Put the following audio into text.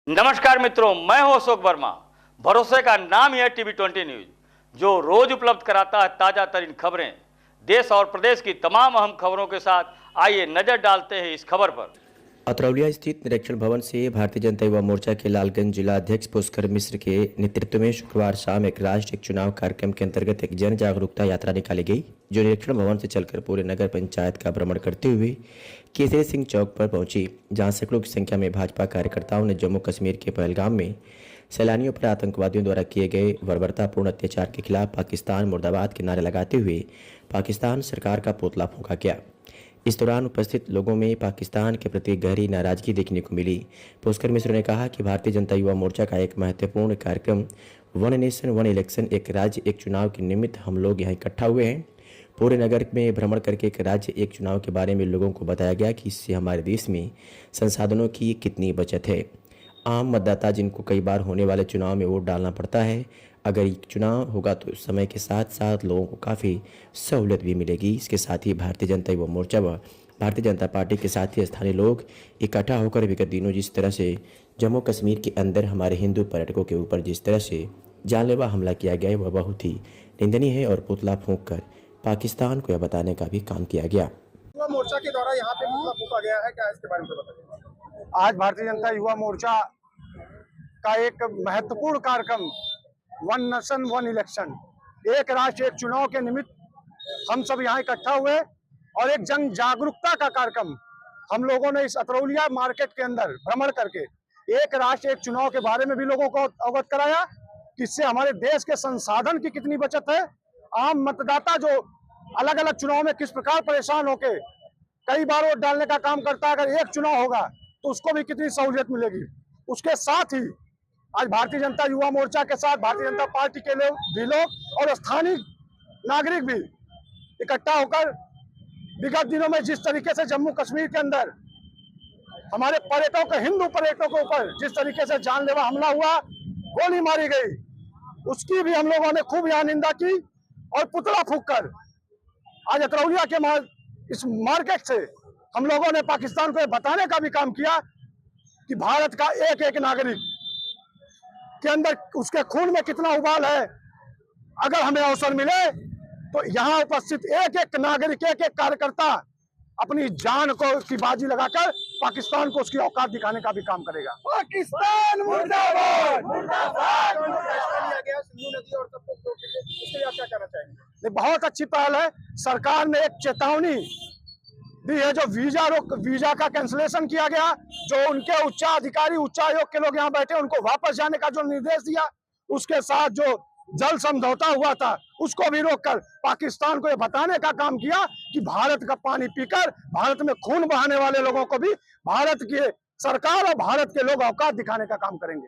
नमस्कार मित्रों, मैं हूं अशोक वर्मा। भरोसे का नाम ही है टीवी 20 न्यूज, जो रोज उपलब्ध कराता है ताजा तरीन खबरें। देश और प्रदेश की तमाम अहम खबरों के साथ आइए नजर डालते हैं इस खबर पर। अतरौलिया स्थित निरीक्षण भवन से भारतीय जनता युवा मोर्चा के लालगंज जिला अध्यक्ष पुष्कर मिश्र के नेतृत्व में शुक्रवार शाम एक राष्ट्रीय चुनाव कार्यक्रम के अंतर्गत एक जन जागरूकता यात्रा निकाली गई, जो निरीक्षण भवन से चलकर पूरे नगर पंचायत का भ्रमण करते हुए केसरी सिंह चौक पर पहुंची, जहां सैकड़ों की संख्या में भाजपा कार्यकर्ताओं ने जम्मू कश्मीर के पहलगाम में सैलानियों पर आतंकवादियों द्वारा किए गए बर्बरतापूर्ण अत्याचार के खिलाफ पाकिस्तान मुर्दाबाद के नारे लगाते हुए पाकिस्तान सरकार का पुतला फूंका गया। इस दौरान उपस्थित लोगों में पाकिस्तान के प्रति गहरी नाराजगी देखने को मिली। पुष्कर मिश्र ने कहा कि भारतीय जनता युवा मोर्चा का एक महत्वपूर्ण कार्यक्रम वन नेशन वन इलेक्शन, एक राज्य एक चुनाव के निमित्त हम लोग यहाँ इकट्ठा हुए हैं। पूरे नगर में भ्रमण करके एक राज्य एक चुनाव के बारे में लोगों को बताया गया कि इससे हमारे देश में संसाधनों की कितनी बचत है। आम मतदाता जिनको कई बार होने वाले चुनाव में वोट डालना पड़ता है, अगर चुनाव होगा तो समय के साथ साथ लोगों को काफ़ी सहूलियत भी मिलेगी। इसके साथ ही भारतीय जनता युवा मोर्चा व भारतीय जनता पार्टी के साथ ही स्थानीय लोग इकट्ठा होकर विगत दिनों जिस तरह से जम्मू कश्मीर के अंदर हमारे हिंदू पर्यटकों के ऊपर जिस तरह से जानलेवा हमला किया गया है वह बहुत ही निंदनीय है और पुतला फूंक कर पाकिस्तान को यह बताने का भी काम किया गया। युवा मोर्चा के द्वारा यहाँ पे पुतला फूंका गया है, क्या इसके बारे में बताइए। आज भारतीय जनता युवा मोर्चा का एक महत्वपूर्ण कार्यक्रम वन नेशन वन इलेक्शन, एक राष्ट्र एक चुनाव के निमित्त हम सब यहाँ इकट्ठा हुए और एक जन जागरूकता का कार्यक्रम हम लोगों ने इस अतरौलिया मार्केट के अंदर भ्रमण करके एक राष्ट्र एक चुनाव के बारे में भी लोगों को अवगत कराया कि इससे हमारे देश के संसाधन की कितनी बचत है। आम मतदाता जो अलग अलग चुनाव में किस प्रकार परेशान होके कई बार वोट डालने का काम करता है, अगर एक चुनाव होगा तो उसको भी कितनी सहूलियत मिलेगी। उसके साथ ही आज भारतीय जनता युवा मोर्चा के साथ भारतीय जनता पार्टी के लोग और स्थानीय नागरिक भी इकट्ठा होकर विगत दिनों में जिस तरीके से जम्मू कश्मीर के अंदर हमारे पर्यटकों के हिंदू पर्यटकों के ऊपर जिस तरीके से जानलेवा हमला हुआ, गोली मारी गई, उसकी भी हम लोगों ने खूब यहाँ निंदा की और पुतला फूंक कर आज अतरौलिया के इस मार्केट से हम लोगों ने पाकिस्तान को बताने का भी काम किया कि भारत का एक एक नागरिक के अंदर उसके खून में कितना उबाल है। अगर हमें अवसर मिले तो यहाँ उपस्थित एक एक नागरिक एक एक कार्यकर्ता अपनी जान को की बाजी लगाकर पाकिस्तान को उसकी औकात दिखाने का भी काम करेगा। पाकिस्तान मुर्दाबाद मुर्दाबाद। सिंधु नदी और इसके क्या कहना चाहेंगे? बहुत अच्छी पहल है। सरकार ने एक चेतावनी दी है, जो वीजा का कैंसिलेशन किया गया, जो उनके उच्चाधिकारी उच्चायोग के लोग यहाँ बैठे उनको वापस जाने का जो निर्देश दिया, उसके साथ जो जल समझौता हुआ था उसको भी रोककर पाकिस्तान को ये बताने का काम किया कि भारत का पानी पीकर भारत में खून बहाने वाले लोगों को भी भारत की सरकार और भारत के लोग औकात दिखाने का काम करेंगे।